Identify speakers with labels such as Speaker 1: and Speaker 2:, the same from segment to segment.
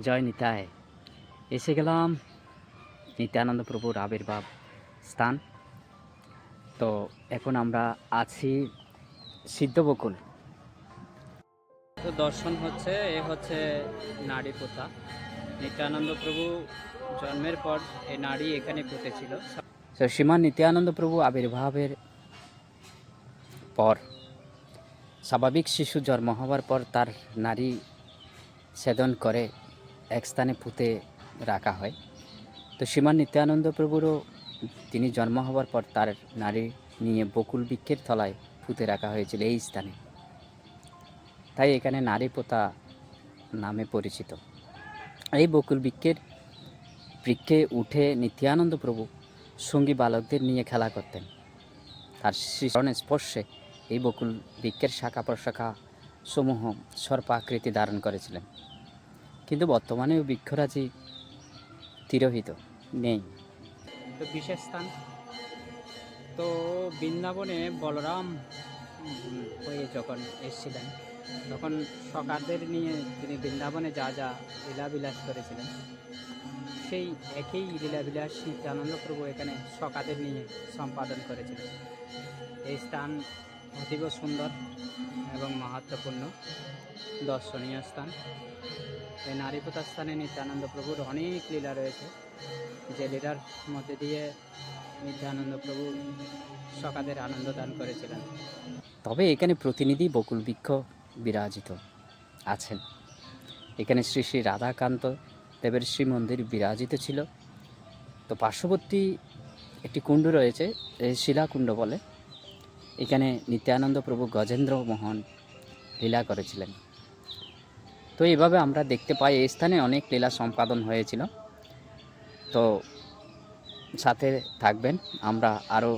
Speaker 1: জয় নিতাই। এসে গেলাম নিত্যানন্দ প্রভুর আবির্ভাব স্থান। তো এখন আমরা আছি সিদ্ধবকুল। তো দর্শন হচ্ছে, হচ্ছে নাড়ি পোতা। নিত্যানন্দ প্রভু জন্মের পর এই নাড়ি এখানে পুঁতেছিল। তো শ্রীমান নিত্যানন্দ প্রভু আবির্ভাবের পর স্বাভাবিক শিশু জন্ম হওয়ার পর তার নাড়ি ছেদন করে এক স্থানে পুঁতে রাখা হয়। তো শ্রীমান নিত্যানন্দ প্রভুরও তিনি জন্ম হওয়ার পর তার নাড়ি নিয়ে বকুল বৃক্ষের তলায় পুঁতে রাখা হয়েছিল এই স্থানে। তাই এখানে নারী পোতা নামে পরিচিত। এই বকুল বৃক্ষে উঠে নিত্যানন্দ প্রভু সঙ্গী বালকদের নিয়ে খেলা করতেন। তার চরণের স্পর্শে এই বকুল বৃক্ষের শাখা প্রশাখা সমূহ সর্পাকৃতি ধারণ করেছিলেন। কিন্তু বর্তমানে বৃক্ষরাজি তিরোহিত নেই। তো বিশেষ স্থান তো বৃন্দাবনে বলরাম হয়ে যখন এসেছিলেন তখন সখাদের নিয়ে তিনি বৃন্দাবনে যা যা লীলাবিলাস করেছিলেন সেই একই লীলাবিলাস নিত্যানন্দ প্রভু এখানে সখাদের নিয়ে সম্পাদন করেছিলেন। এই স্থান অতীব সুন্দর এবং মহত্বপূর্ণ দর্শনীয় স্থান। এই নারীপোতা স্থানে নিত্যানন্দ প্রভুর অনেক লীলা রয়েছে, যে লীলার মধ্যে দিয়ে নিত্যানন্দ প্রভু সখাদের আনন্দ দান করেছিলেন। তবে এখানে প্রতিনিধি বকুল বৃক্ষ বিরাজিত আছেন। এখানে শ্রী শ্রী রাধাকান্ত দেবের শ্রী মন্দির বিরাজিত ছিল। তো পার্শ্ববর্তী একটি কুণ্ড রয়েছে, শিলাকুণ্ড বলে। এখানে নিত্যানন্দ প্রভু গজেন্দ্র মোহন লীলা করেছিলেন। তো এইভাবে আমরা দেখতে পাই এই স্থানে অনেক লীলা সম্পাদন হয়েছিল। তো সাথে থাকবেন, আমরা আরও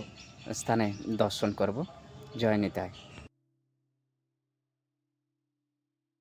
Speaker 1: স্থানে দর্শন করব। জয় নিতাই।